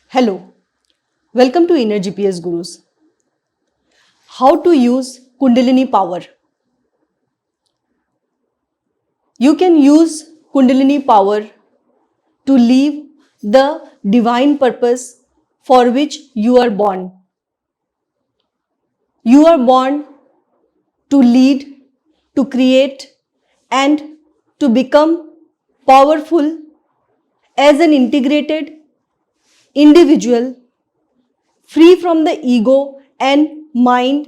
Hello, welcome to Inner GPS Gurus. How to use Kundalini power. You can use Kundalini power to live the divine purpose for which you are born. You are born to lead, to create, and to become powerful as an integrated individual, free from the ego and mind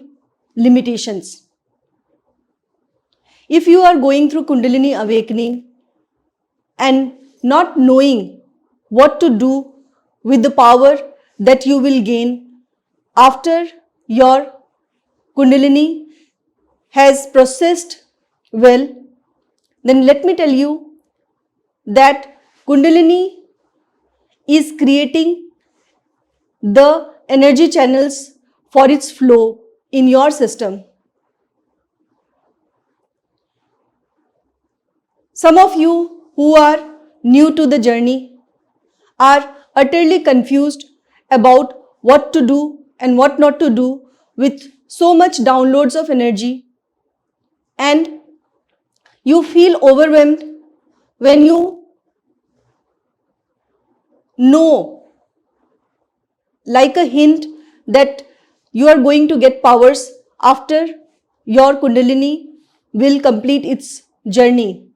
limitations. If you are going through Kundalini awakening and not knowing what to do with the power that you will gain after your Kundalini has processed well, then let me tell you that Kundalini is creating the energy channels for its flow in your system. Some of you who are new to the journey are utterly confused about what to do and what not to do with so much downloads of energy, and you feel overwhelmed when you know, like a hint, that you are going to get powers after your Kundalini will complete its journey.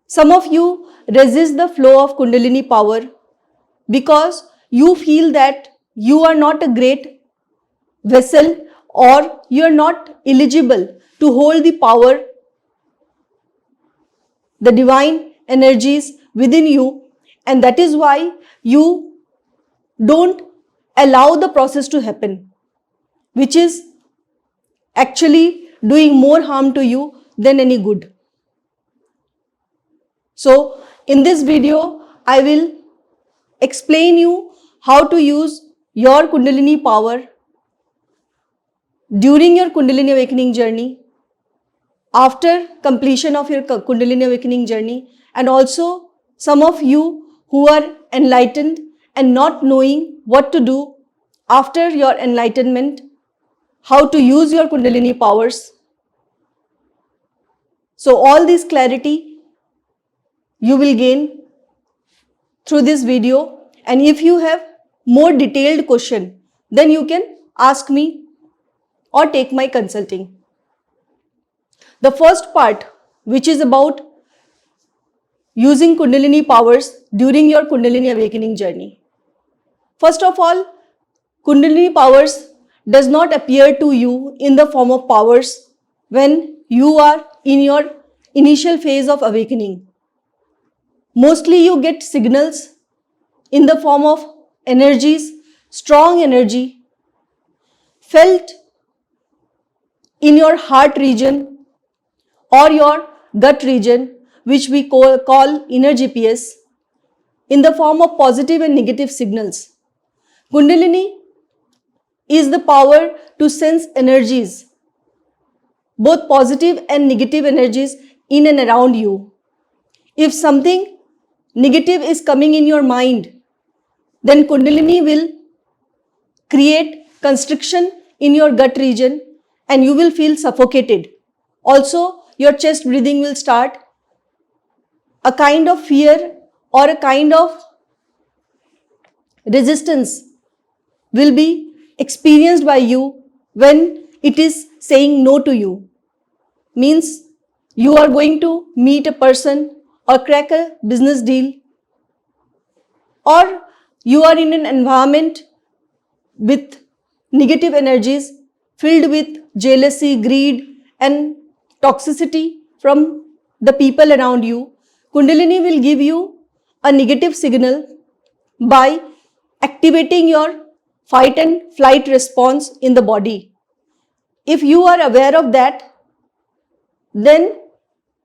Some of you resist the flow of Kundalini power because you feel that you are not a great vessel or you are not eligible to hold the power, the divine energies within you, and that is why you don't allow the process to happen, which is actually doing more harm to you than any good. So in this video, I will explain you how to use your Kundalini power during your Kundalini awakening journey, after completion of your Kundalini awakening journey, and also some of you who are enlightened and not knowing what to do after your enlightenment, how to use your Kundalini powers. So all this clarity you will gain through this video, and if you have more detailed question, then you can ask me or take my consulting. The first part, which is about using Kundalini powers during your Kundalini awakening journey. First of all, Kundalini powers does not appear to you in the form of powers when you are in your initial phase of awakening. Mostly you get signals in the form of energies, strong energy, felt in your heart region or your gut region, which we call inner GPS, in the form of positive and negative signals. Kundalini is the power to sense energies, both positive and negative energies in and around you. If something negative is coming in your mind, then Kundalini will create constriction in your gut region and you will feel suffocated. Also, your chest breathing will start. A kind of fear or a kind of resistance will be experienced by you when it is saying no to you. Means you are going to meet a person or crack a business deal, or you are in an environment with negative energies filled with jealousy, greed and toxicity from the people around you. Kundalini will give you a negative signal by activating your fight and flight response in the body. If you are aware of that, then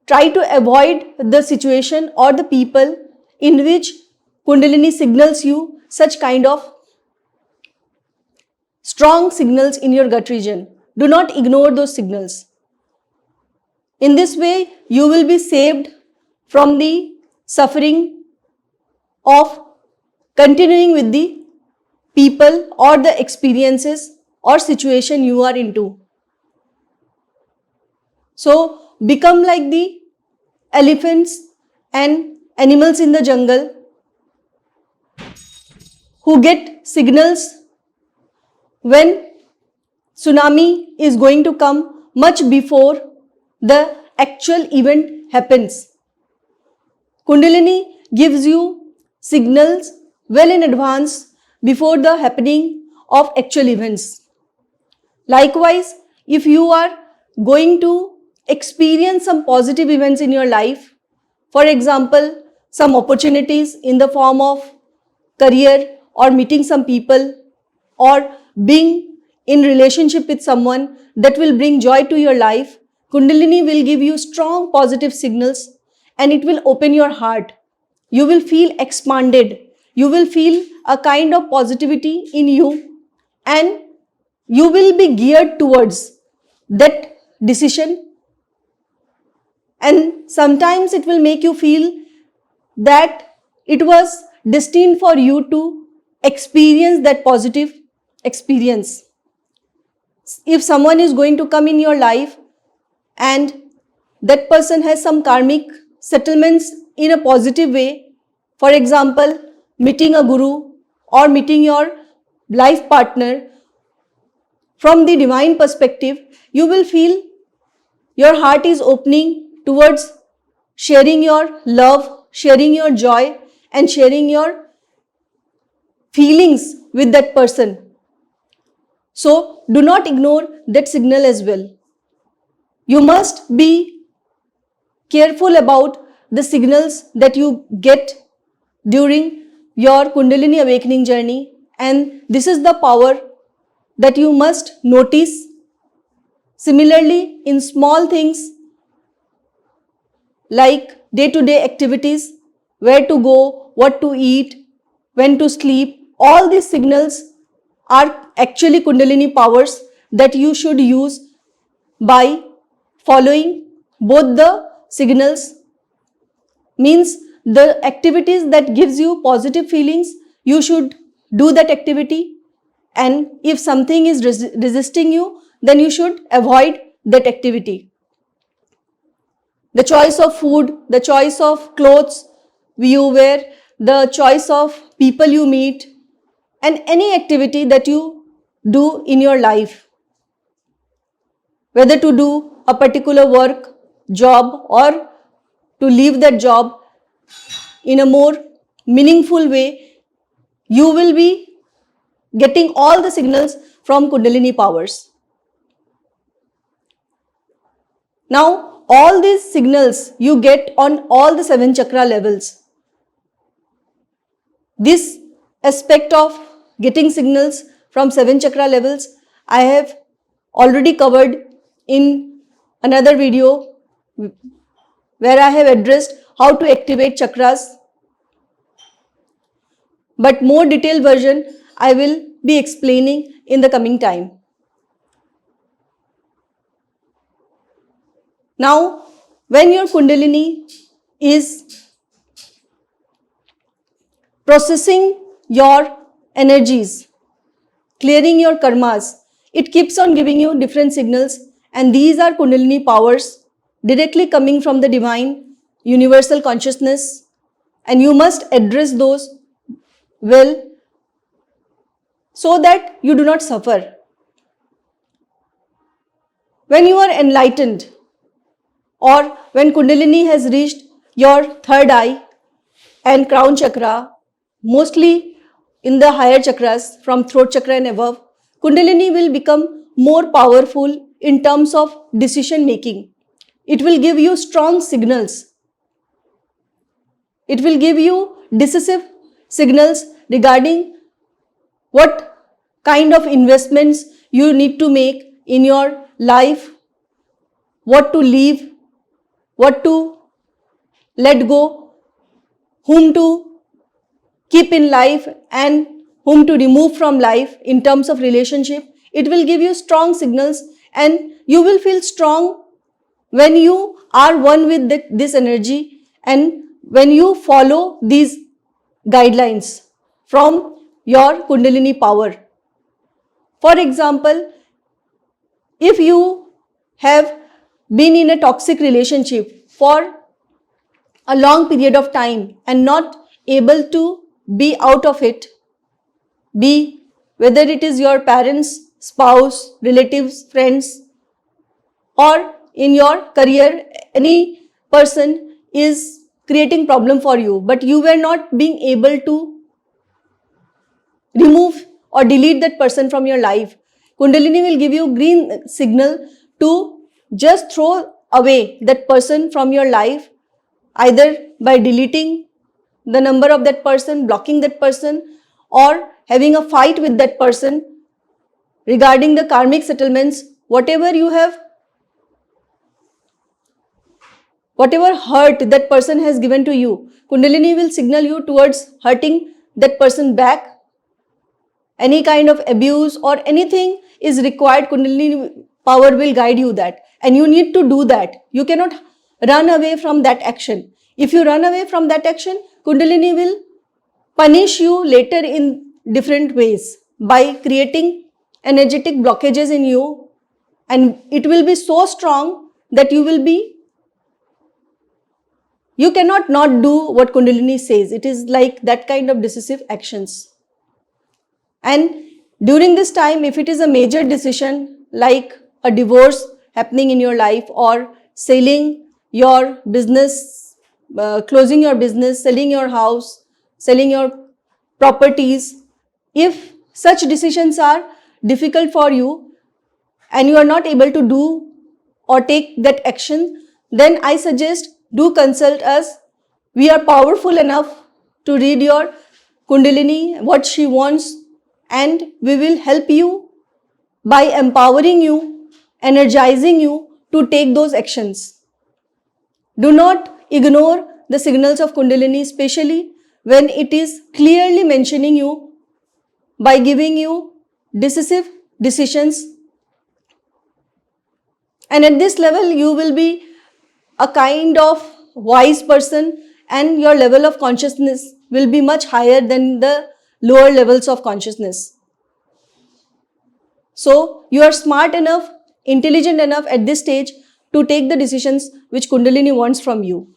try to avoid the situation or the people in which Kundalini signals you such kind of strong signals in your gut region. Do not ignore those signals. In this way, you will be saved from the suffering of continuing with the people or the experiences or situation you are into. So become like the elephants and animals in the jungle who get signals when tsunami is going to come much before the actual event happens. Kundalini gives you signals well in advance before the happening of actual events. Likewise, if you are going to experience some positive events in your life, for example, some opportunities in the form of career or meeting some people or being in relationship with someone that will bring joy to your life, Kundalini will give you strong positive signals and it will open your heart. You will feel expanded. You will feel a kind of positivity in you and you will be geared towards that decision. And sometimes it will make you feel that it was destined for you to experience that positive experience. If someone is going to come in your life and that person has some karmic settlements in a positive way, for example, meeting a guru or meeting your life partner, from the divine perspective, you will feel your heart is opening towards sharing your love, sharing your joy, and sharing your feelings with that person. So do not ignore that signal as well. You must be careful about the signals that you get during your Kundalini awakening journey, and this is the power that you must notice. Similarly, in small things like day-to-day activities, where to go, what to eat, when to sleep, all these signals are actually Kundalini powers that you should use by following both the signals. Means the activities that gives you positive feelings, you should do that activity, and if something is resisting you, then you should avoid that activity. The choice of food, the choice of clothes you wear, the choice of people you meet, and any activity that you do in your life, whether to do a particular work, job, or to leave that job in a more meaningful way, you will be getting all the signals from Kundalini powers. Now, all these signals you get on all the 7 chakra levels. This aspect of getting signals from 7 chakra levels I have already covered in another video where I have addressed how to activate chakras. But more detailed version I will be explaining in the coming time. Now, when your Kundalini is processing your energies, clearing your karmas, it keeps on giving you different signals, and these are Kundalini powers directly coming from the divine universal consciousness, and you must address those well so that you do not suffer. When you are enlightened, or when Kundalini has reached your third eye and crown chakra, mostly in the higher chakras from throat chakra and above, Kundalini will become more powerful in terms of decision making. It will give you strong signals. It will give you decisive signals regarding what kind of investments you need to make in your life, what to leave, what to let go, whom to keep in life and whom to remove from life in terms of relationship. It will give you strong signals, and you will feel strong when you are one with this energy and when you follow these guidelines. from your Kundalini power. For example, if you have been in a toxic relationship for a long period of time and not able to be out of it, be whether it is your parents, spouse, relatives, friends, or in your career, any person is creating problem for you, but you were not being able to remove or delete that person from your life. Kundalini will give you green signal to just throw away that person from your life, either by deleting the number of that person, blocking that person, or having a fight with that person regarding the karmic settlements. Whatever hurt that person has given to you, Kundalini will signal you towards hurting that person back. Any kind of abuse or anything is required, Kundalini power will guide you that. And you need to do that. You cannot run away from that action. If you run away from that action, Kundalini will punish you later in different ways by creating energetic blockages in you, and it will be so strong that you cannot not do what Kundalini says. It is like that kind of decisive actions. And during this time, if it is a major decision like a divorce happening in your life, or selling your business, closing your business, selling your house, selling your properties, if such decisions are difficult for you and you are not able to do or take that action, then I suggest do consult us. We are powerful enough to read your Kundalini, what she wants, and we will help you by empowering you, energizing you to take those actions. Do not ignore the signals of Kundalini, especially when it is clearly mentioning you by giving you decisive decisions. And at this level, you will be a kind of wise person, and your level of consciousness will be much higher than the lower levels of consciousness. So you are smart enough, intelligent enough at this stage to take the decisions which Kundalini wants from you.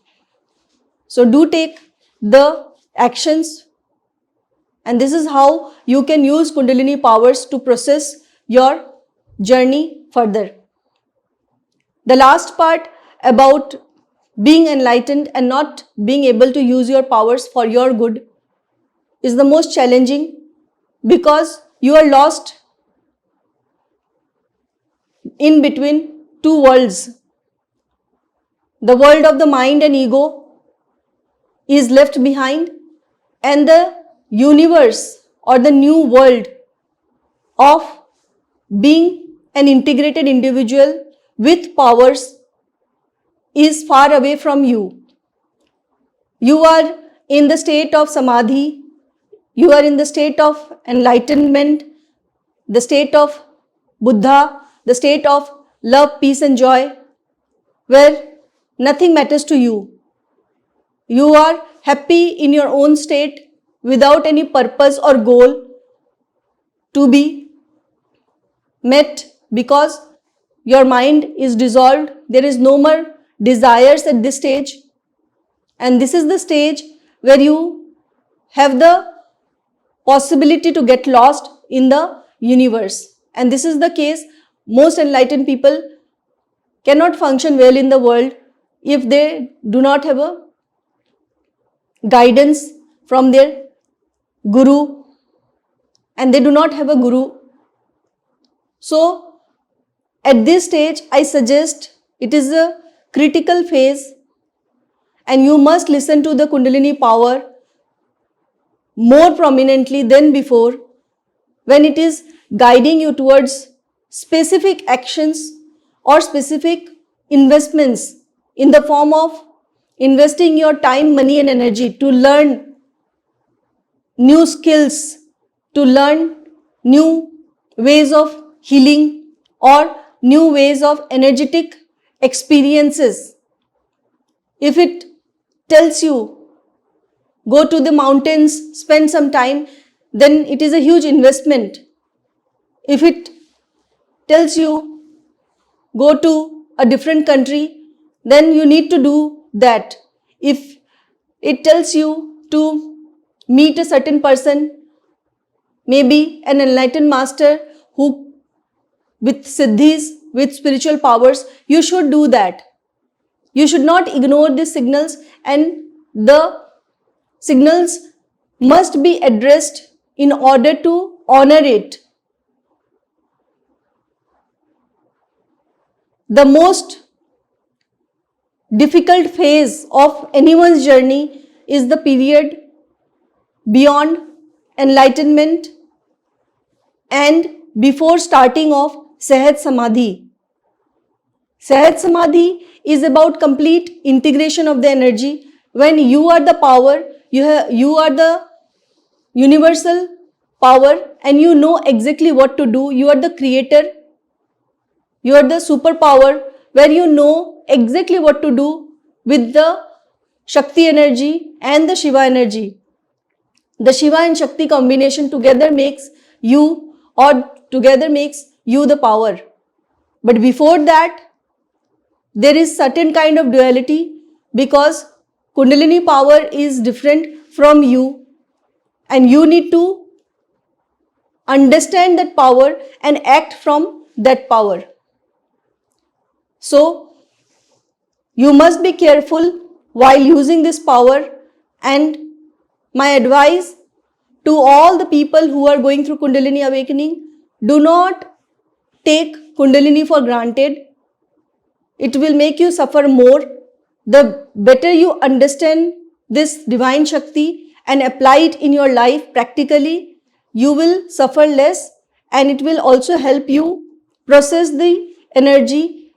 So do take the actions, and this is how you can use Kundalini powers to process your journey further. The last part about being enlightened and not being able to use your powers for your good is the most challenging, because you are lost in between two worlds. The world of the mind and ego is left behind, and the universe or the new world of being an integrated individual with powers is far away from you. You are in the state of samadhi, you are in the state of enlightenment, the state of Buddha, the state of love, peace and joy, where nothing matters to you. You are happy in your own state without any purpose or goal to be met, because your mind is dissolved. There is no more desires at this stage. And this is the stage where you have the possibility to get lost in the universe. And this is the case. Most enlightened people cannot function well in the world if they do not have a guidance from their guru, and they do not have a guru. So at this stage, I suggest it is a critical phase, and you must listen to the Kundalini power more prominently than before, when it is guiding you towards specific actions or specific investments in the form of investing your time, money and energy to learn new skills, to learn new ways of healing or new ways of energetic experiences. If it tells you, go to the mountains, spend some time, then it is a huge investment. If it tells you go to a different country, then you need to do that. If it tells you to meet a certain person, maybe an enlightened master who with siddhis, with spiritual powers, you should do that. You should not ignore these signals, and the signals must be addressed in order to honor it. The most difficult phase of anyone's journey is the period beyond enlightenment and before starting of Sahaj Samadhi. Sahaj Samadhi is about complete integration of the energy. When you are the power, you are the universal power, and you know exactly what to do. You are the creator. You are the superpower where you know exactly what to do with the Shakti energy and the Shiva energy. The Shiva and Shakti combination together makes you, or together makes you the power. But before that, there is certain kind of duality, because Kundalini power is different from you, and you need to understand that power and act from that power. So, you must be careful while using this power, and my advice to all the people who are going through Kundalini awakening, do not take Kundalini for granted. It will make you suffer more. The better you understand this divine Shakti and apply it in your life practically, you will suffer less, and it will also help you process the energy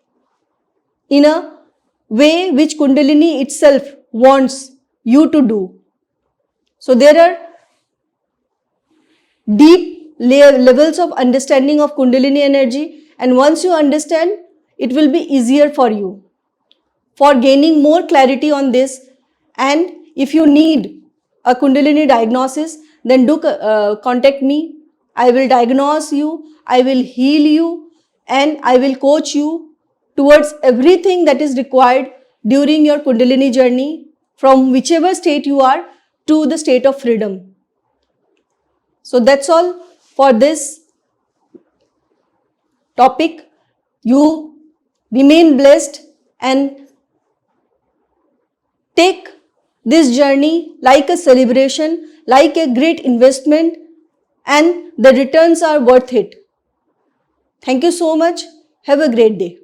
in a way which Kundalini itself wants you to do. So there are deep levels of understanding of Kundalini energy, and once you understand, it will be easier for you. For gaining more clarity on this, and if you need a Kundalini diagnosis, then do contact me. I will diagnose you, I will heal you, and I will coach you towards everything that is required during your Kundalini journey, from whichever state you are to the state of freedom. So that's all for this topic. You remain blessed and take this journey like a celebration, like a great investment, and the returns are worth it. Thank you so much. Have a great day.